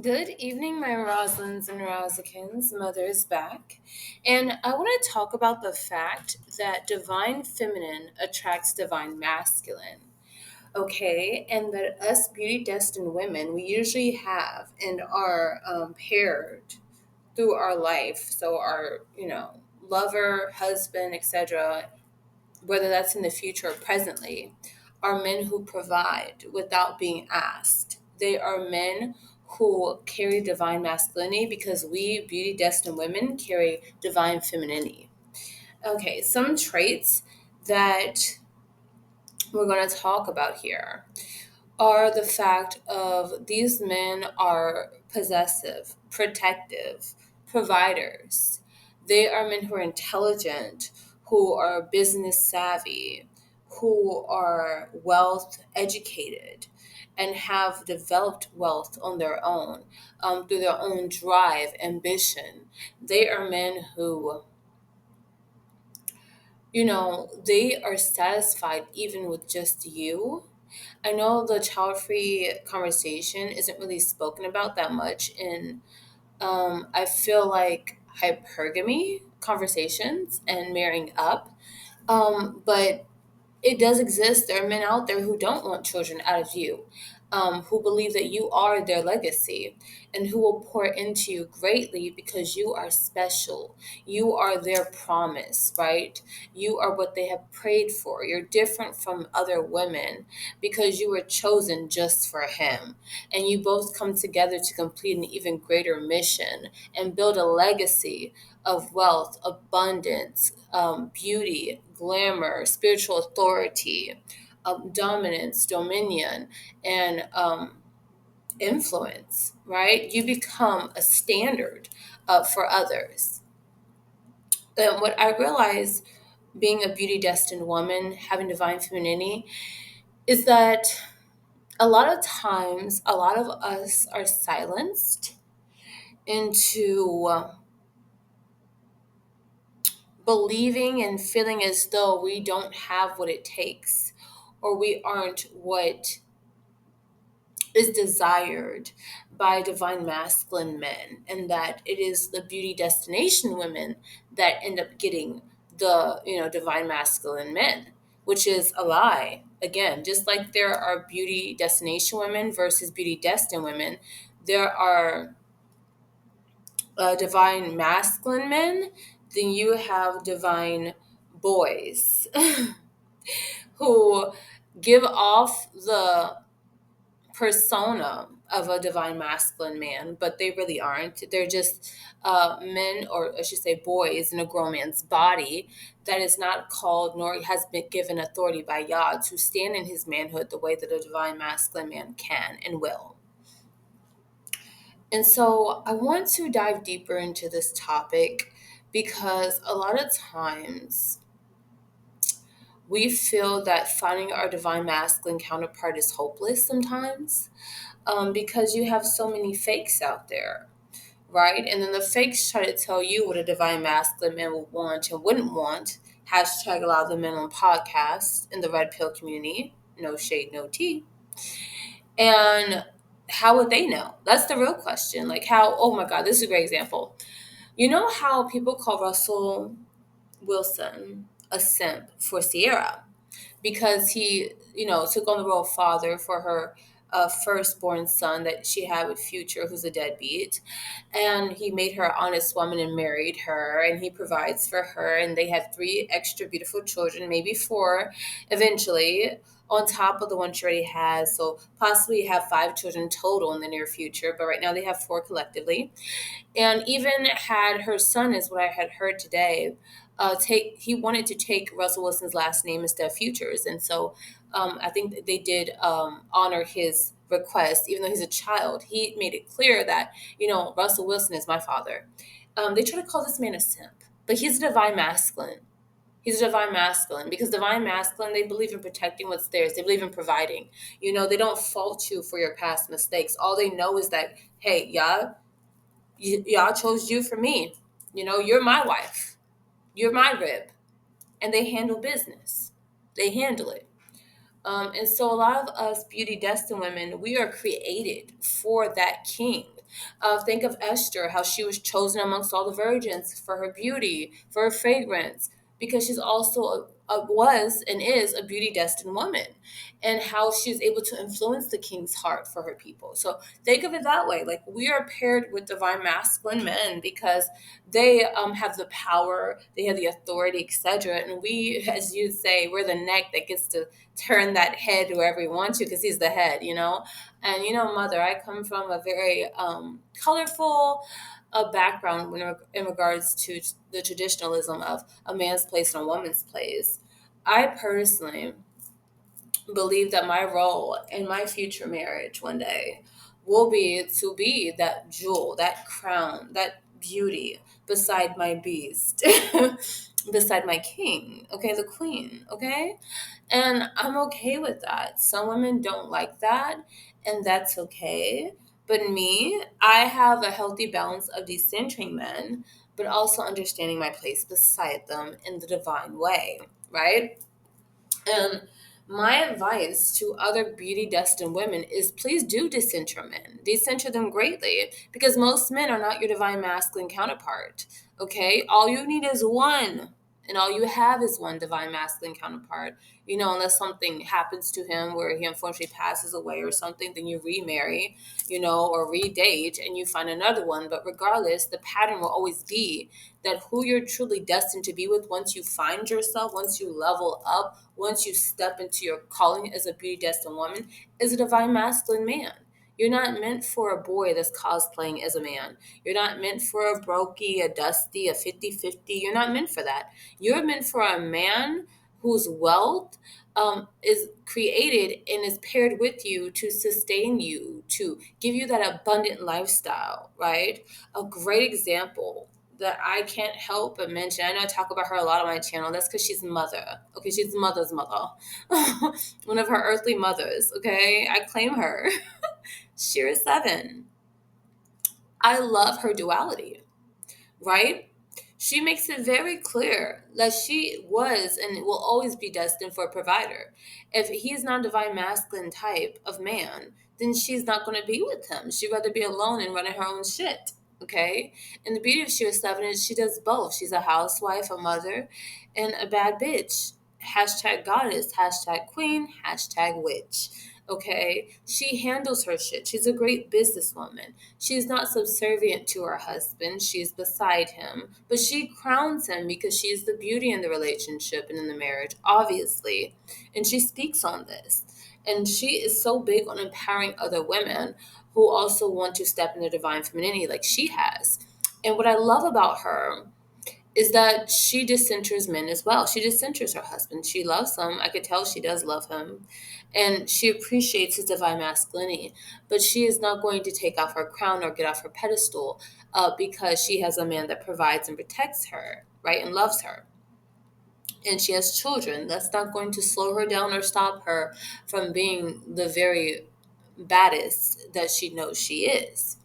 Good evening, my Roslins and Rosikins. Mother is back. And I want to talk about the fact that divine feminine attracts divine masculine. Okay, and that us beauty destined women, we usually have and are paired through our life. So, our, lover, husband, etc., whether that's in the future or presently, are men who provide without being asked. They are men who carry divine masculinity because we, beauty destined women, carry divine femininity. Okay, some traits that we're going to talk about here are the fact of these men are possessive, protective, providers. They are men who are intelligent, who are business savvy, who are wealth educated, and have developed wealth on their own through their own drive, ambition. They are men who, they are satisfied even with just you. I know the child free conversation isn't really spoken about that much in, I feel like, hypergamy conversations and marrying up. But it does exist. There are men out there who don't want children out of you, who believe that you are their legacy, and who will pour into you greatly because you are special. You are their promise, right? You are what they have prayed for. You're different from other women because you were chosen just for him. And you both come together to complete an even greater mission and build a legacy of wealth, abundance, beauty, glamour, spiritual authority, dominance, dominion, and influence, right? You become a standard for others. And what I realize being a beauty destined woman, having divine femininity, is that a lot of times, a lot of us are silenced into believing and feeling as though we don't have what it takes or we aren't what is desired by divine masculine men, and that it is the beauty destination women that end up getting the divine masculine men, which is a lie. Again, just like there are beauty destination women versus beauty destined women, there are divine masculine men, then you have divine boys who give off the persona of a divine masculine man, but they really aren't. They're just men, or I should say boys, in a grown man's body that is not called nor has been given authority by Yah to stand in his manhood the way that a divine masculine man can and will. And so I want to dive deeper into this topic because a lot of times we feel that finding our divine masculine counterpart is hopeless sometimes, because you have so many fakes out there, right? And then the fakes try to tell you what a divine masculine man would want and wouldn't want. Hashtag allow the men on podcasts in the red pill community. No shade, no tea. And how would they know? That's the real question. Like, how, oh my God, this is a great example. You know how people call Russell Wilson a simp for Sierra? Because he, took on the role of father for her firstborn son that she had with Future, who's a deadbeat. And he made her an honest woman and married her, and he provides for her. And they have three extra beautiful children, maybe four eventually, on top of the one she already has. So possibly have five children total in the near future, but right now they have four collectively. And even had her son, is what I had heard today, he wanted to take Russell Wilson's last name instead of Future's, and so I think that they did honor his request, even though he's a child. He made it clear that Russell Wilson is my father. They try to call this man a simp, but he's a divine masculine. He's a divine masculine because divine masculine, they believe in protecting what's theirs. They believe in providing. They don't fault you for your past mistakes. All they know is that, hey, y'all chose you for me. You're my wife. You're my rib. And they handle business. They handle it. And so a lot of us beauty destined women, we are created for that king. Think of Esther, how she was chosen amongst all the virgins for her beauty, for her fragrance, because she's also was and is a beauty destined woman, and how she's able to influence the king's heart for her people. So think of it that way. Like, we are paired with divine masculine men because they have the power, they have the authority, etc. And we, as you say, we're the neck that gets to turn that head wherever we want to because he's the head, you know? And, mother, I come from a very colorful background in regards to the traditionalism of a man's place and a woman's place. I personally believe that my role in my future marriage one day will be to be that jewel, that crown, that beauty beside my beast, beside my king, okay, the queen, okay? And I'm okay with that. Some women don't like that, and that's okay. But me, I have a healthy balance of decentering men, but also understanding my place beside them in the divine way, right? And my advice to other beauty destined women is please do decenter men. Decenter them greatly because most men are not your divine masculine counterpart. Okay? All you need is one. And all you have is one divine masculine counterpart. Unless something happens to him where he unfortunately passes away or something, then you remarry, or redate and you find another one. But regardless, the pattern will always be that who you're truly destined to be with once you find yourself, once you level up, once you step into your calling as a beauty destined woman, is a divine masculine man. You're not meant for a boy that's cosplaying as a man. You're not meant for a brokey, a dusty, a 50-50. You're not meant for that. You're meant for a man whose wealth is created and is paired with you to sustain you, to give you that abundant lifestyle, right? A great example that I can't help but mention. I know I talk about her a lot on my channel. That's because she's mother. Okay, she's mother's mother. One of her earthly mothers. Okay, I claim her. Shira Seven. I love her duality, right? She makes it very clear that she was and will always be destined for a provider. If he's not a divine masculine type of man, then she's not going to be with him. She'd rather be alone and running her own shit. Okay? And the beauty of Shira Seven is she does both. She's a housewife, a mother, and a bad bitch. Hashtag goddess, hashtag queen, hashtag witch. Okay? She handles her shit. She's a great businesswoman. She's not subservient to her husband. She's beside him. But she crowns him because she's the beauty in the relationship and in the marriage, obviously. And she speaks on this. And she is so big on empowering other women who also want to step into divine femininity like she has. And what I love about her is that she dissenters men as well. She dissenters her husband. She loves him. I could tell she does love him. And she appreciates his divine masculinity. But she is not going to take off her crown or get off her pedestal because she has a man that provides and protects her, right, and loves her. And she has children. That's not going to slow her down or stop her from being the very baddest that she knows she is.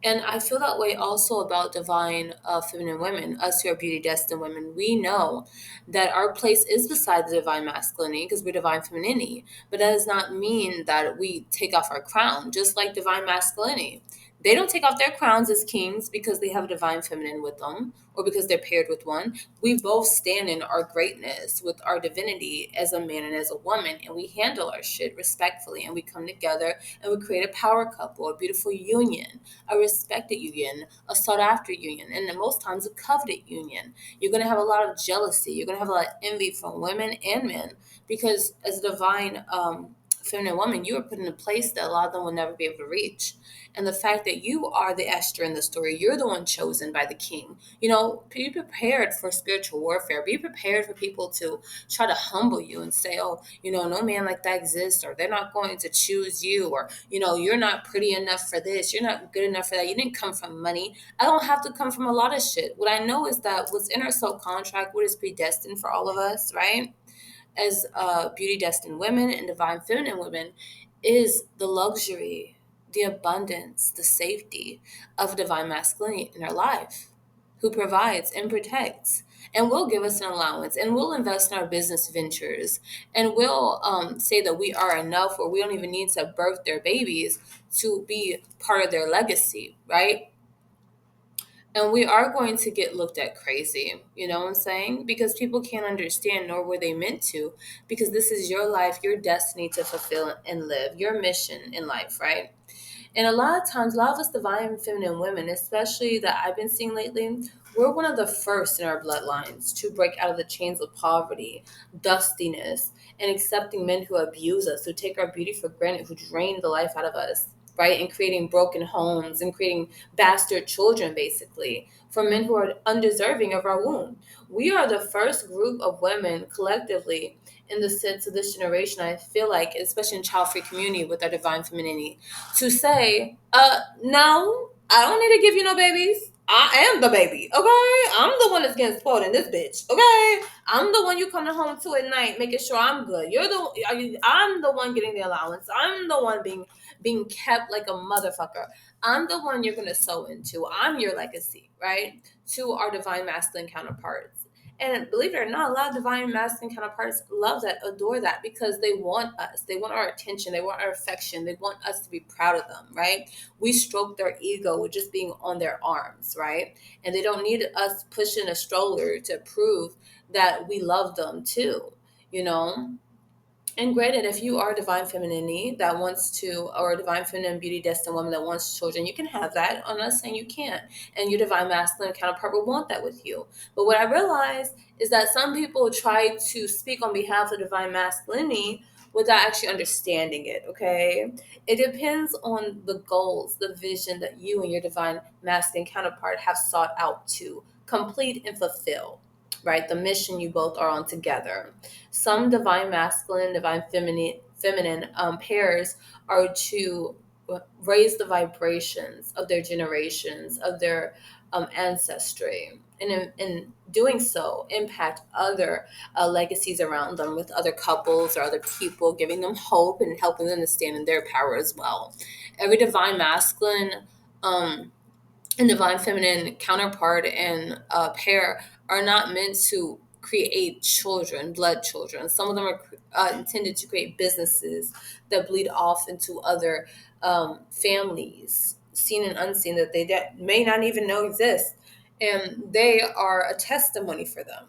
And I feel that way also about divine feminine women, us who are beauty destined women. We know that our place is beside the divine masculinity because we're divine femininity. But that does not mean that we take off our crown, just like divine masculinity. They don't take off their crowns as kings because they have a divine feminine with them or because they're paired with one. We both stand in our greatness with our divinity as a man and as a woman, and we handle our shit respectfully and we come together and we create a power couple, a beautiful union, a respected union, a sought after union, and then most times a coveted union. You're going to have a lot of jealousy. You're going to have a lot of envy from women and men because as a divine feminine woman, you are put in a place that a lot of them will never be able to reach. And the fact that you are the Esther in the story, you're the one chosen by the king. Be prepared for spiritual warfare. Be prepared for people to try to humble you and say, oh, no man like that exists, or they're not going to choose you, or, you're not pretty enough for this. You're not good enough for that. You didn't come from money. I don't have to come from a lot of shit. What I know is that what's in our soul contract, what is predestined for all of us, right? As beauty destined women and divine feminine women is the luxury, the abundance, the safety of divine masculinity in our life. who provides and protects and will give us an allowance and will invest in our business ventures and will say that we are enough or we don't even need to birth their babies to be part of their legacy, right? And we are going to get looked at crazy, you know what I'm saying? Because people can't understand, nor were they meant to, because this is your life, your destiny to fulfill and live, your mission in life, right? And a lot of times, a lot of us divine feminine women, especially that I've been seeing lately, we're one of the first in our bloodlines to break out of the chains of poverty, dustiness, and accepting men who abuse us, who take our beauty for granted, who drain the life out of us, right? And creating broken homes and creating bastard children, basically, from men who are undeserving of our womb. We are the first group of women collectively in the sense of this generation, I feel like, especially in child-free community with our divine femininity, to say, no, I don't need to give you no babies. I am the baby, okay? I'm the one that's getting spoiled in this bitch, okay? I'm the one you coming home to at night, making sure I'm good. I'm the one getting the allowance. I'm the one being kept like a motherfucker. I'm the one you're gonna sow into. I'm your legacy, right? To our divine masculine counterparts. And believe it or not, a lot of divine masculine counterparts love that, adore that, because they want us. They want our attention. They want our affection. They want us to be proud of them, right? We stroke their ego with just being on their arms, right? And they don't need us pushing a stroller to prove that we love them too, you know? And granted, if you are divine femininity that wants to, or a divine feminine beauty destined woman that wants children, you can have that. I'm not saying you can't. And your divine masculine counterpart will want that with you. But what I realized is that some people try to speak on behalf of divine masculinity without actually understanding it, okay? It depends on the goals, the vision that you and your divine masculine counterpart have sought out to complete and fulfill, right? The mission you both are on together. Some divine masculine, divine feminine pairs are to raise the vibrations of their generations, of their ancestry. And in doing so, impact other legacies around them with other couples or other people, giving them hope and helping them to stand in their power as well. Every divine masculine um, and divine feminine counterpart and pair are not meant to create children, blood children. Some of them are intended to create businesses that bleed off into other families, seen and unseen, that they may not even know exist. And they are a testimony for them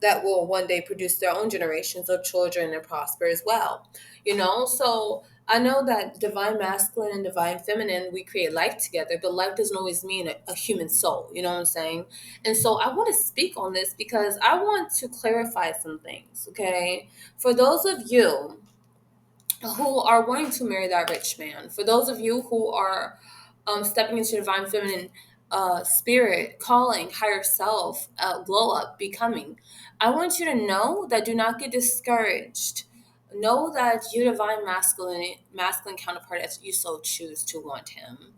that will one day produce their own generations of children and prosper as well. You know, so I know that divine masculine and divine feminine, we create life together, but life doesn't always mean a human soul. You know what I'm saying? And so I want to speak on this because I want to clarify some things, okay? For those of you who are wanting to marry that rich man, for those of you who are stepping into divine feminine spirit, calling, higher self, glow up, becoming, I want you to know that do not get discouraged. Know that your divine masculine counterpart, as you so choose to want him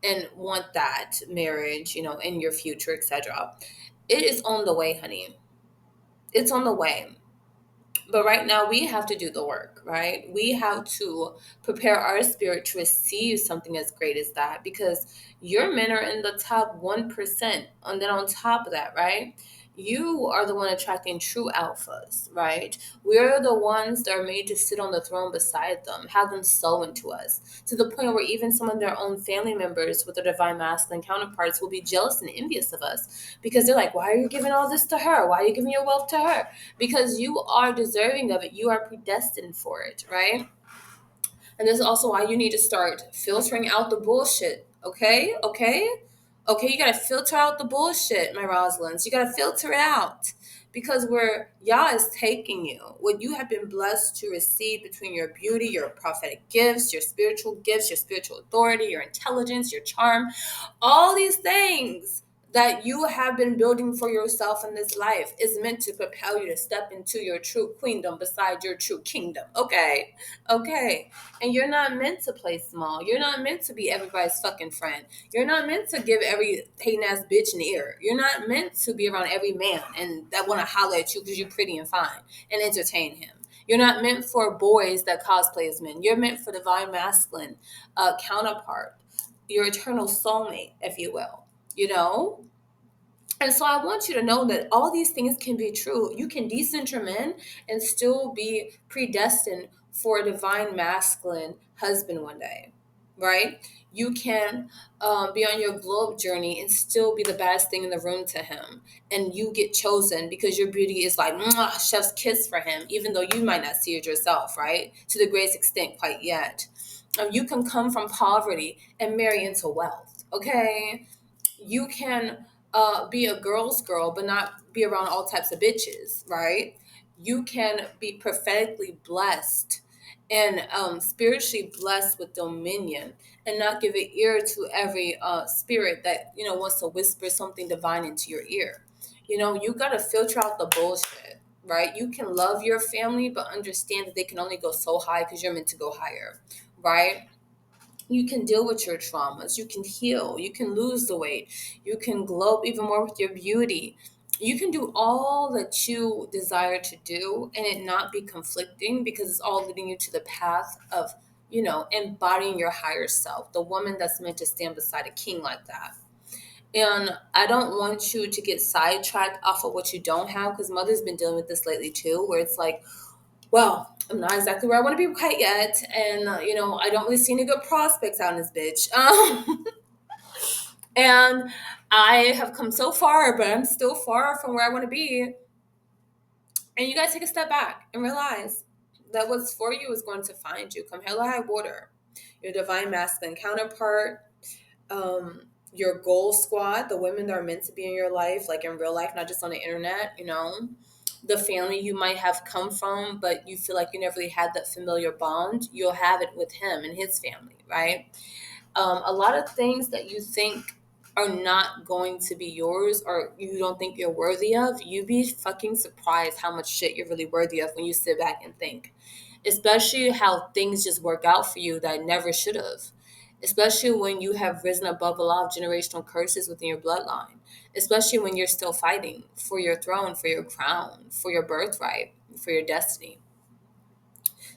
and want that marriage, you know, in your future, etc. It is on the way, honey. It's on the way. But right now, we have to do the work, right? We have to prepare our spirit to receive something as great as that, because your men are in the top 1%. And then on top of that, right? You are the one attracting true alphas, right? We're the ones that are made to sit on the throne beside them, have them sow into us, to the point where even some of their own family members with their divine masculine counterparts will be jealous and envious of us, because they're like, why are you giving all this to her? Why are you giving your wealth to her? Because you are deserving of it. You are predestined for it, right? And this is also why you need to start filtering out the bullshit. Okay? Okay? Okay, you gotta filter out the bullshit, my Rosalynds. You gotta filter it out. Because where Yah is taking you, what you have been blessed to receive between your beauty, your prophetic gifts, your spiritual authority, your intelligence, your charm, all these things that you have been building for yourself in this life is meant to propel you to step into your true queendom beside your true kingdom. Okay. Okay. And you're not meant to play small. You're not meant to be everybody's fucking friend. You're not meant to give every hating ass bitch an ear. You're not meant to be around every man and that want to holler at you because you're pretty and fine and entertain him. You're not meant for boys that cosplay as men. You're meant for divine masculine counterpart, your eternal soulmate, if you will. You know? And so I want you to know that all these things can be true. You can decenter men and still be predestined for a divine masculine husband one day, right? You can be on your globe journey and still be the baddest thing in the room to him. And you get chosen because your beauty is like, mwah, chef's kiss for him, even though you might not see it yourself, right? To the greatest extent, quite yet. You can come from poverty and marry into wealth, okay? You can be a girl's girl, but not be around all types of bitches, right? You can be prophetically blessed and spiritually blessed with dominion and not give an ear to every spirit that, wants to whisper something divine into your ear. You got to filter out the bullshit, right? You can love your family, but understand that they can only go so high because you're meant to go higher, right? You can deal with your traumas. You can heal. You can lose the weight. You can glow up even more with your beauty. You can do all that you desire to do and it not be conflicting because it's all leading you to the path of, embodying your higher self, the woman that's meant to stand beside a king like that. And I don't want you to get sidetracked off of what you don't have because Mother's been dealing with this lately too, where it's like, well, I'm not exactly where I want to be quite yet. And, I don't really see any good prospects out in this bitch. And I have come so far, but I'm still far from where I want to be. And you got to take a step back and realize that what's for you is going to find you. Come hell or high water. Your divine masculine counterpart, your goal squad, the women that are meant to be in your life, like in real life, not just on the internet, the family you might have come from, but you feel like you never really had that familiar bond, you'll have it with him and his family, right? A lot of things that you think are not going to be yours or you don't think you're worthy of, you'd be fucking surprised how much shit you're really worthy of when you sit back and think. Especially how things just work out for you that never should have. Especially when you have risen above a lot of generational curses within your bloodline. Especially when you're still fighting for your throne, for your crown, for your birthright, for your destiny.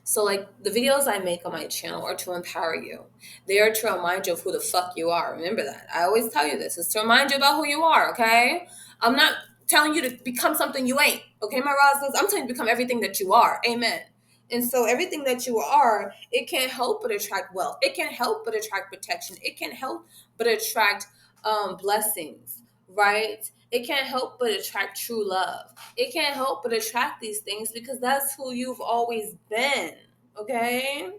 So, like, the videos I make on my channel are to empower you. They are to remind you of who the fuck you are. Remember that. I always tell you this. It's to remind you about who you are, okay? I'm not telling you to become something you ain't, okay, my Rosalind? I'm telling you to become everything that you are. Amen. And so everything that you are, it can't help but attract wealth. It can't help but attract protection. It can't help but attract blessings, right? It can't help but attract true love. It can't help but attract these things because that's who you've always been, okay?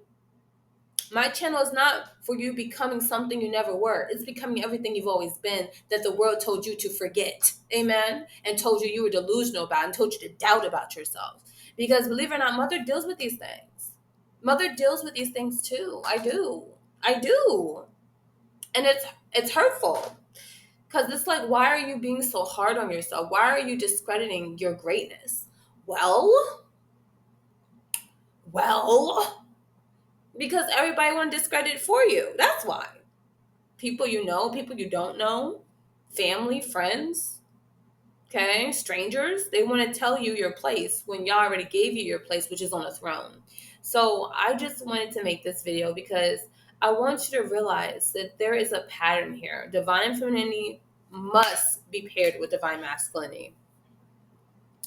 My channel is not for you becoming something you never were. It's becoming everything you've always been that the world told you to forget, amen? And told you were delusional about and told you to doubt about yourself. Because believe it or not, Mother deals with these things. Mother deals with these things too. I do. I do. And it's hurtful. Because it's like, why are you being so hard on yourself? Why are you discrediting your greatness? Well, because everybody want to discredit it for you. That's why. People you know, people you don't know, family, friends, okay, strangers, they want to tell you your place when y'all already gave you your place, which is on a throne. So I just wanted to make this video because I want you to realize that there is a pattern here. Divine femininity must be paired with divine masculinity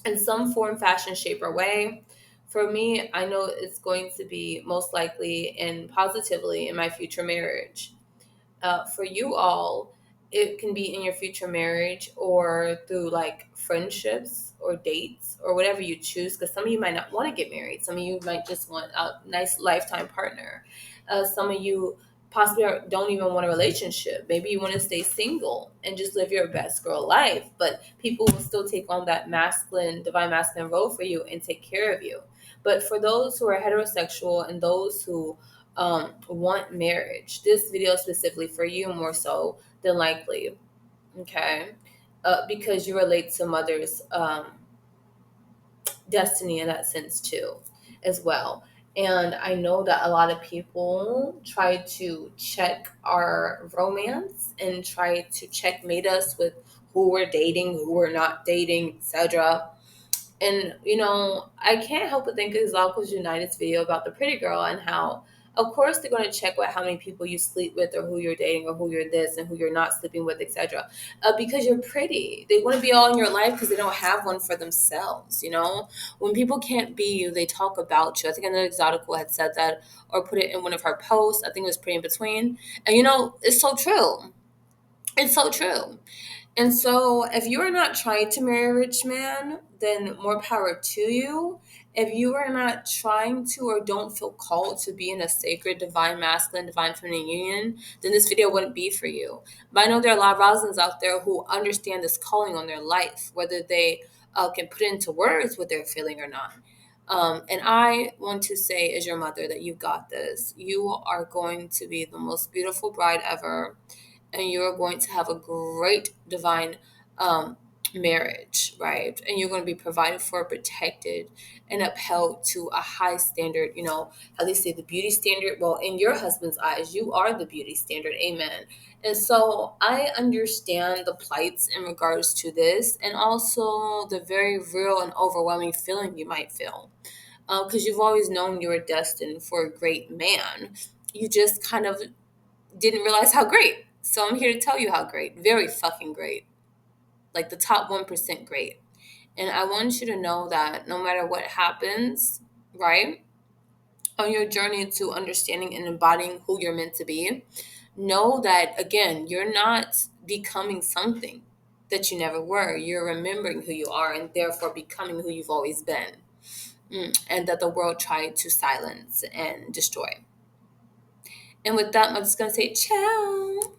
in some form, fashion, shape, or way. For me, I know it's going to be most likely and positively in my future marriage. For you all, it can be in your future marriage or through like friendships or dates or whatever you choose. Because some of you might not want to get married. Some of you might just want a nice lifetime partner. Some of you possibly don't even want a relationship. Maybe you want to stay single and just live your best girl life. But people will still take on that masculine, divine masculine role for you and take care of you. But for those who are heterosexual and those who want marriage, this video is specifically for you more so than likely, okay? Because you relate to Mother's destiny in that sense too, as well. And I know that a lot of people try to check our romance and try to checkmate us with who we're dating, who we're not dating, etc. And, I can't help but think of Zalko's United's video about the pretty girl and how Of course, they're going to check what how many people you sleep with, or who you're dating, or who you're this and who you're not sleeping with, etc. Because you're pretty. They want to be all in your life because they don't have one for themselves. You know, when people can't be you, they talk about you. I think another Exotical had said that, or put it in one of her posts. I think it was Pretty in Between, and it's so true. It's so true. And so, if you are not trying to marry a rich man, then more power to you. If you are not trying to, or don't feel called to be in a sacred, divine masculine, divine feminine union, then this video wouldn't be for you. But I know there are a lot of Rosalins out there who understand this calling on their life, whether they can put into words what they're feeling or not. And I want to say, as your mother, that you got this. You are going to be the most beautiful bride ever, and you're going to have a great divine um, marriage, right? And you're going to be provided for, protected, and upheld to a high standard. How they say the beauty standard. Well, in your husband's eyes, you are the beauty standard. Amen. And so I understand the plights in regards to this, and also the very real and overwhelming feeling you might feel. Because you've always known you were destined for a great man. You just kind of didn't realize how great. So I'm here to tell you how great. Very fucking great. Like the top 1% great. And I want you to know that no matter what happens, right, on your journey to understanding and embodying who you're meant to be, know that, again, you're not becoming something that you never were. You're remembering who you are and therefore becoming who you've always been. And that the world tried to silence and destroy. And with that, I'm just going to say ciao.